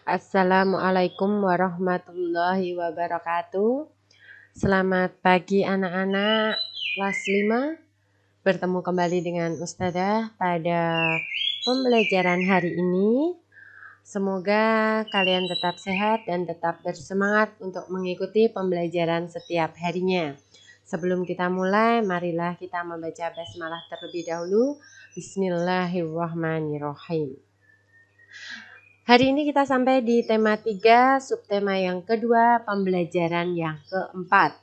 Assalamualaikum warahmatullahi wabarakatuh. Selamat pagi anak-anak kelas 5. Bertemu kembali dengan Ustazah pada pembelajaran hari ini. Semoga kalian tetap sehat dan tetap bersemangat untuk mengikuti pembelajaran setiap harinya. Sebelum kita mulai, marilah kita membaca basmalah terlebih dahulu. Bismillahirrahmanirrahim. Hari ini kita sampai di tema 3, subtema yang kedua, pembelajaran yang keempat.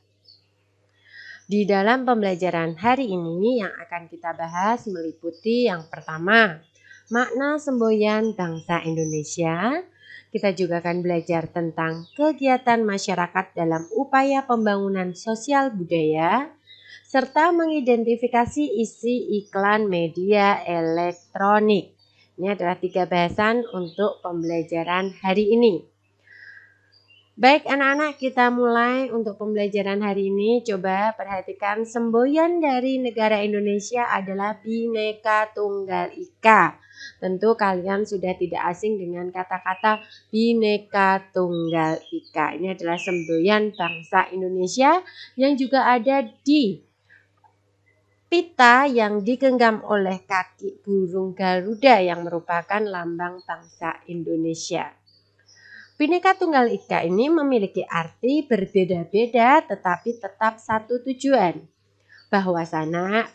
Di dalam pembelajaran hari ini yang akan kita bahas meliputi yang pertama, makna semboyan bangsa Indonesia. Kita juga akan belajar tentang kegiatan masyarakat dalam upaya pembangunan sosial budaya, serta mengidentifikasi isi iklan media elektronik. Ini adalah 3 bahasan untuk pembelajaran hari ini. Baik anak-anak, kita mulai untuk pembelajaran hari ini. Coba perhatikan, semboyan dari negara Indonesia adalah Bhinneka Tunggal Ika. Tentu kalian sudah tidak asing dengan kata-kata Bhinneka Tunggal Ika. Ini adalah semboyan bangsa Indonesia yang juga ada di pita yang digenggam oleh kaki burung Garuda yang merupakan lambang bangsa Indonesia. Bhinneka Tunggal Ika ini memiliki arti berbeda-beda tetapi tetap satu tujuan. Bahwasanya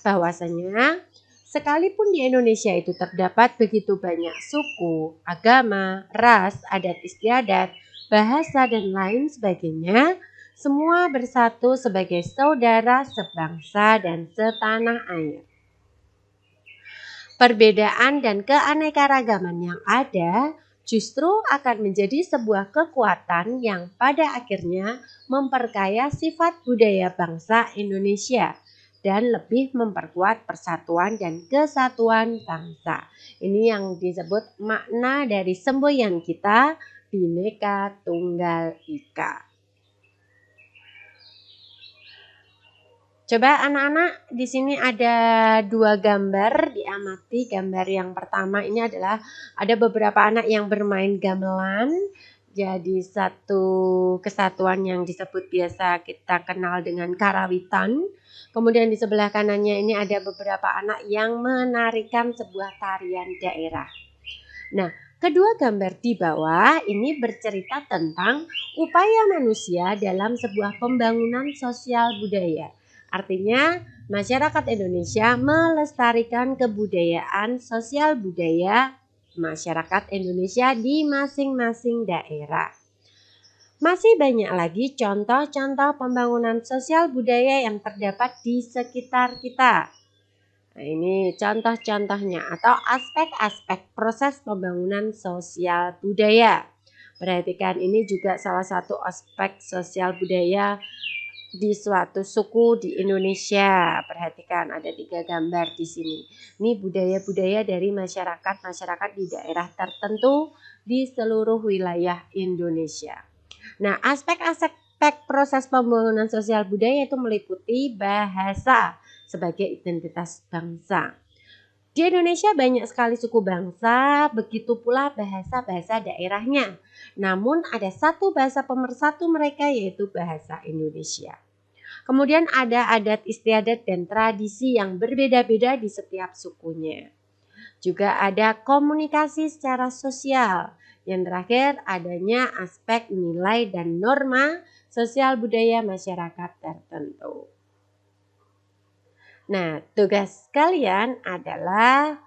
sekalipun di Indonesia itu terdapat begitu banyak suku, agama, ras, adat istiadat, bahasa dan lain sebagainya, semua bersatu sebagai saudara sebangsa dan setanah air. Perbedaan dan keanekaragaman yang ada justru akan menjadi sebuah kekuatan yang pada akhirnya memperkaya sifat budaya bangsa Indonesia dan lebih memperkuat persatuan dan kesatuan bangsa. Ini yang disebut makna dari semboyan kita, Bhinneka Tunggal Ika. Coba anak-anak, di sini ada 2 gambar, diamati. Gambar yang pertama ini adalah ada beberapa anak yang bermain gamelan. Jadi satu kesatuan yang disebut biasa kita kenal dengan karawitan. Kemudian di sebelah kanannya ini ada beberapa anak yang menarikan sebuah tarian daerah. Nah, kedua gambar di bawah ini bercerita tentang upaya manusia dalam sebuah pembangunan sosial budaya. Artinya, masyarakat Indonesia melestarikan kebudayaan sosial budaya masyarakat Indonesia di masing-masing daerah. Masih banyak lagi contoh-contoh pembangunan sosial budaya yang terdapat di sekitar kita. Nah, ini contoh-contohnya atau aspek-aspek proses pembangunan sosial budaya. Perhatikan, ini juga salah satu aspek sosial budaya di suatu suku di Indonesia. Perhatikan, ada 3 gambar di sini. Ini budaya-budaya dari masyarakat di daerah tertentu di seluruh wilayah Indonesia. Nah, aspek-aspek proses pembangunan sosial budaya itu meliputi bahasa sebagai identitas bangsa. Di Indonesia banyak sekali suku bangsa, begitu pula bahasa-bahasa daerahnya. Namun ada satu bahasa pemersatu mereka, yaitu bahasa Indonesia. Kemudian ada adat istiadat dan tradisi yang berbeda-beda di setiap sukunya. Juga ada komunikasi secara sosial. Yang terakhir adanya aspek nilai dan norma sosial budaya masyarakat tertentu. Nah, tugas kalian adalah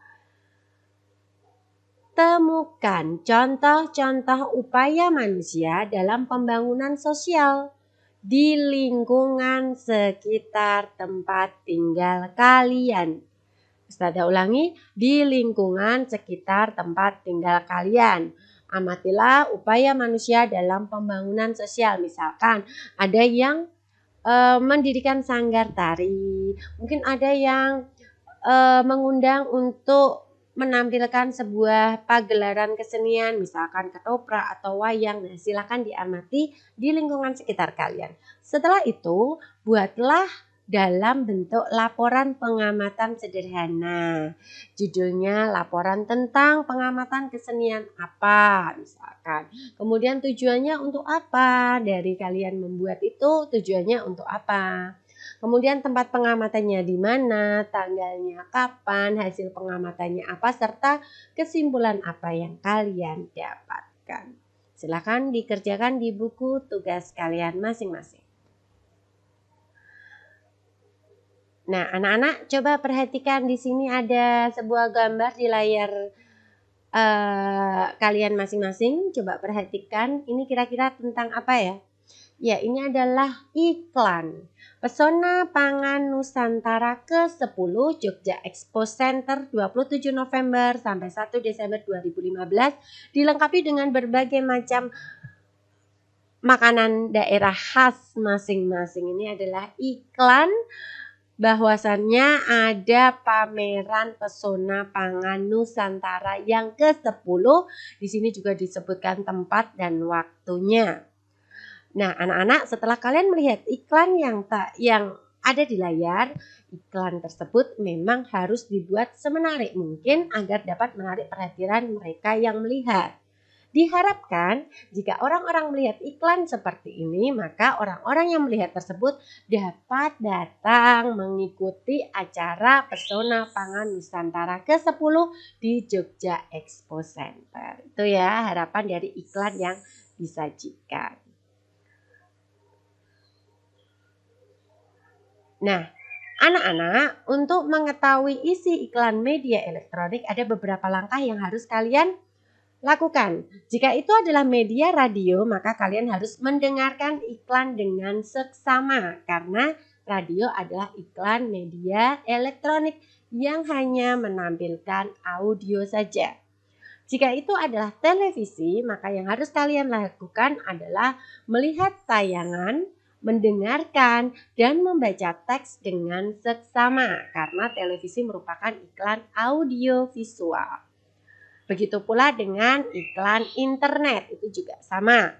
temukan contoh-contoh upaya manusia dalam pembangunan sosial di lingkungan sekitar tempat tinggal kalian. Ustazah ulangi, di lingkungan sekitar tempat tinggal kalian. Amatilah upaya manusia dalam pembangunan sosial. Misalkan ada yang mendirikan sanggar tari, mungkin ada yang mengundang untuk menampilkan sebuah pagelaran kesenian, misalkan ketoprak atau wayang. Nah, silakan diamati di lingkungan sekitar kalian. Setelah itu, buatlah dalam bentuk laporan pengamatan sederhana. Judulnya laporan tentang pengamatan kesenian apa misalkan. Kemudian tujuannya untuk apa? Dari kalian membuat itu tujuannya untuk apa? Kemudian tempat pengamatannya di mana, tanggalnya kapan, hasil pengamatannya apa, serta kesimpulan apa yang kalian dapatkan. Silakan dikerjakan di buku tugas kalian masing-masing. Nah, anak-anak coba perhatikan di sini ada sebuah gambar di layar kalian masing-masing. Coba perhatikan ini kira-kira tentang apa ya? Ya, ini adalah iklan. Pesona Pangan Nusantara ke-10 Jogja Expo Center 27 November sampai 1 Desember 2015 dilengkapi dengan berbagai macam makanan daerah khas masing-masing. Ini adalah iklan bahwasannya ada pameran Pesona Pangan Nusantara yang ke-10. Di sini juga disebutkan tempat dan waktunya. Nah, anak-anak, setelah kalian melihat iklan yang ada di layar, iklan tersebut memang harus dibuat semenarik mungkin agar dapat menarik perhatian mereka yang melihat. Diharapkan jika orang-orang melihat iklan seperti ini, maka orang-orang yang melihat tersebut dapat datang mengikuti acara Pesona Pangan Nusantara ke-10 di Jogja Expo Center. Itu ya harapan dari iklan yang disajikan. Nah, anak-anak, untuk mengetahui isi iklan media elektronik ada beberapa langkah yang harus kalian lakukan. Jika itu adalah media radio, maka kalian harus mendengarkan iklan dengan seksama karena radio adalah iklan media elektronik yang hanya menampilkan audio saja. Jika itu adalah televisi, maka yang harus kalian lakukan adalah melihat tayangan, mendengarkan, dan membaca teks dengan seksama karena televisi merupakan iklan audio visual. Begitu pula dengan iklan internet, itu juga sama.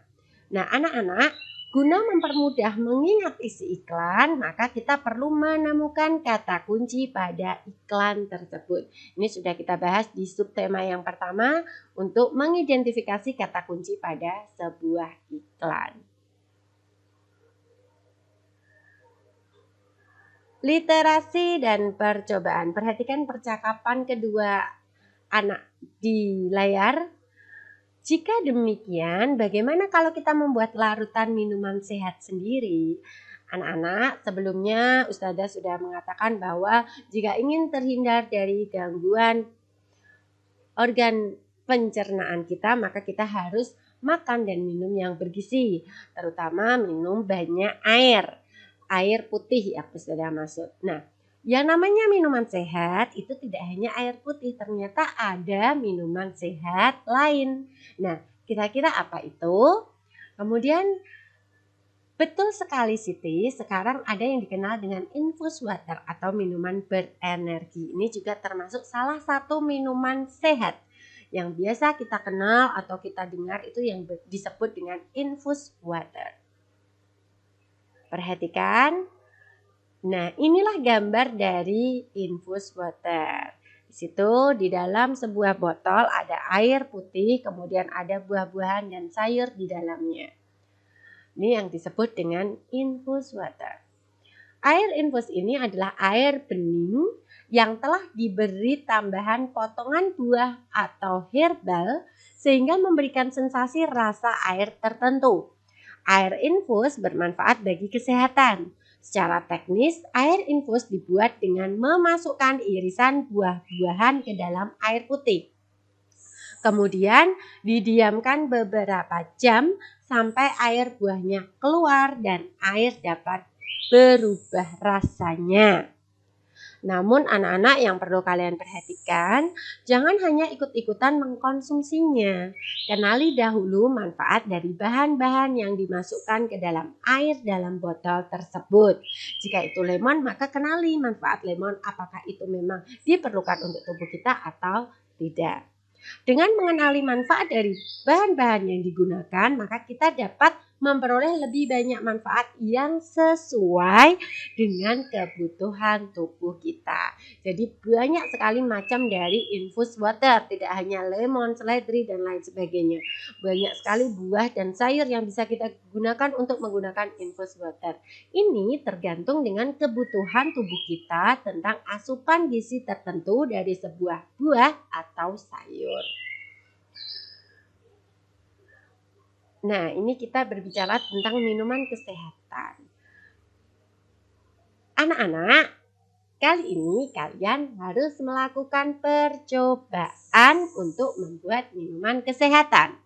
Nah, anak-anak, guna mempermudah mengingat isi iklan, maka kita perlu menemukan kata kunci pada iklan tersebut. Ini sudah kita bahas di subtema yang pertama untuk mengidentifikasi kata kunci pada sebuah iklan. Literasi dan percobaan. Perhatikan percakapan kedua anak di layar. Jika demikian, bagaimana kalau kita membuat larutan minuman sehat sendiri? Anak-anak, sebelumnya Ustazah sudah mengatakan bahwa jika ingin terhindar dari gangguan organ pencernaan kita, maka kita harus makan dan minum yang bergizi, terutama minum banyak air putih ya Ustazah maksud. Nah, yang namanya minuman sehat itu tidak hanya air putih, ternyata ada minuman sehat lain. Nah, kira-kira apa itu? Kemudian betul sekali Siti, sekarang ada yang dikenal dengan infus water atau minuman berenergi. Ini juga termasuk salah satu minuman sehat yang biasa kita kenal atau kita dengar itu yang disebut dengan infus water. Perhatikan. Nah, inilah gambar dari infus water. Di situ di dalam sebuah botol ada air putih, kemudian ada buah-buahan dan sayur di dalamnya. Ini yang disebut dengan infus water. Air infus ini adalah air bening yang telah diberi tambahan potongan buah atau herbal sehingga memberikan sensasi rasa air tertentu. Air infus bermanfaat bagi kesehatan. Secara teknis, air infus dibuat dengan memasukkan irisan buah-buahan ke dalam air putih. Kemudian didiamkan beberapa jam sampai air buahnya keluar dan air dapat berubah rasanya. Namun anak-anak yang perlu kalian perhatikan, jangan hanya ikut-ikutan mengkonsumsinya. Kenali dahulu manfaat dari bahan-bahan yang dimasukkan ke dalam air dalam botol tersebut. Jika itu lemon, maka kenali manfaat lemon, apakah itu memang diperlukan untuk tubuh kita atau tidak. Dengan mengenali manfaat dari bahan-bahan yang digunakan, maka kita dapat memperoleh lebih banyak manfaat yang sesuai dengan kebutuhan tubuh kita. Jadi banyak sekali macam dari infus water, tidak hanya lemon, seledri, dan lain sebagainya. Banyak sekali buah dan sayur yang bisa kita gunakan untuk menggunakan infus water. Ini tergantung dengan kebutuhan tubuh kita tentang asupan gizi tertentu dari sebuah buah atau sayur. Nah, ini kita berbicara tentang minuman kesehatan. Anak-anak, kali ini kalian harus melakukan percobaan untuk membuat minuman kesehatan.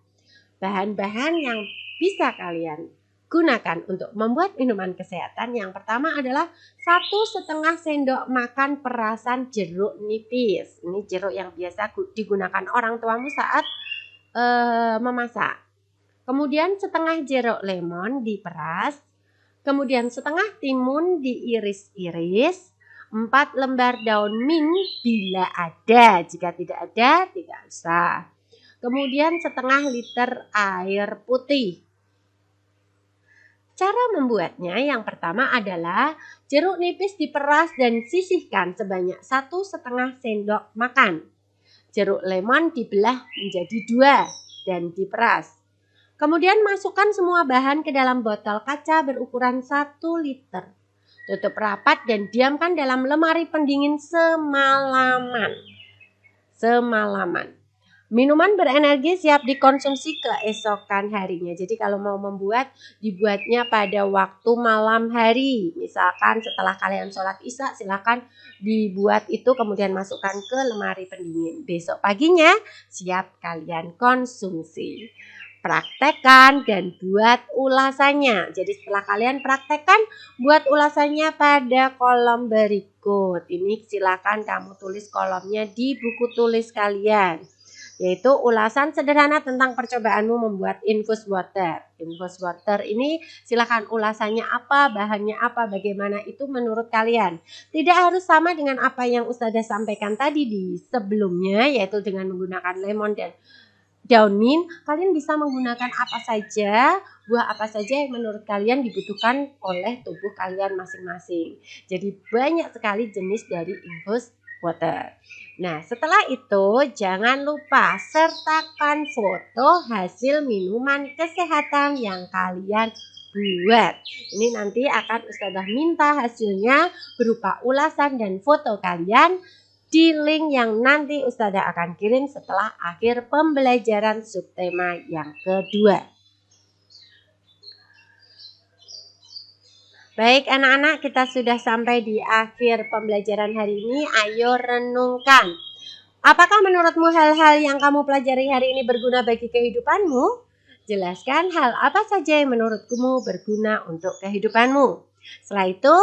Bahan-bahan yang bisa kalian gunakan untuk membuat minuman kesehatan yang pertama adalah 1,5 sendok makan perasan jeruk nipis. Ini jeruk yang biasa digunakan orang tuamu saat memasak. Kemudian setengah jeruk lemon diperas. Kemudian setengah timun diiris-iris. 4 lembar daun mint bila ada. Jika tidak ada, tidak usah. Kemudian setengah liter air putih. Cara membuatnya yang pertama adalah jeruk nipis diperas dan sisihkan sebanyak 1,5 sendok makan. Jeruk lemon dibelah menjadi 2 dan diperas. Kemudian masukkan semua bahan ke dalam botol kaca berukuran 1 liter. Tutup rapat dan diamkan dalam lemari pendingin semalaman. Minuman berenergi siap dikonsumsi keesokan harinya. Jadi kalau mau membuat, dibuatnya pada waktu malam hari. Misalkan setelah kalian sholat isya, silakan dibuat itu kemudian masukkan ke lemari pendingin. Besok paginya siap kalian konsumsi. Praktekkan dan buat ulasannya. Jadi setelah kalian praktekkan, buat ulasannya pada kolom berikut. Ini silakan kamu tulis kolomnya di buku tulis kalian. Yaitu ulasan sederhana tentang percobaanmu membuat infus water. Infus water ini silakan ulasannya apa, bahannya apa, bagaimana itu menurut kalian. Tidak harus sama dengan apa yang Ustazah sampaikan tadi di sebelumnya, yaitu dengan menggunakan lemon dan daun mint. Kalian bisa menggunakan apa saja, buah apa saja yang menurut kalian dibutuhkan oleh tubuh kalian masing-masing. Jadi banyak sekali jenis dari infus water. Nah, setelah itu jangan lupa sertakan foto hasil minuman kesehatan yang kalian buat. Ini nanti akan Ustazah minta hasilnya berupa ulasan dan foto kalian di link yang nanti Ustazah akan kirim setelah akhir pembelajaran subtema yang kedua. Baik anak-anak, kita sudah sampai di akhir pembelajaran hari ini. Ayo renungkan. Apakah menurutmu hal-hal yang kamu pelajari hari ini berguna bagi kehidupanmu? Jelaskan hal apa saja yang menurutmu berguna untuk kehidupanmu. Setelah itu,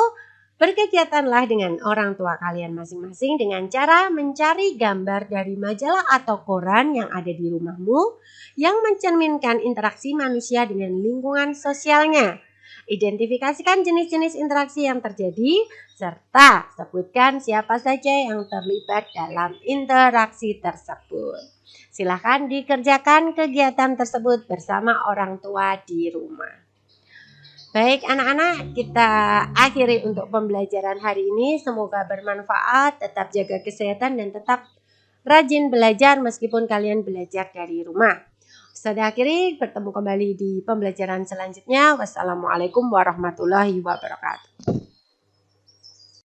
berkegiatanlah dengan orang tua kalian masing-masing dengan cara mencari gambar dari majalah atau koran yang ada di rumahmu yang mencerminkan interaksi manusia dengan lingkungan sosialnya. Identifikasikan jenis-jenis interaksi yang terjadi, serta sebutkan siapa saja yang terlibat dalam interaksi tersebut. Silahkan dikerjakan kegiatan tersebut bersama orang tua di rumah. Baik anak-anak, kita akhiri untuk pembelajaran hari ini. Semoga bermanfaat, tetap jaga kesehatan dan tetap rajin belajar meskipun kalian belajar dari rumah. Ustazah akhiri, bertemu kembali di pembelajaran selanjutnya. Wassalamualaikum warahmatullahi wabarakatuh.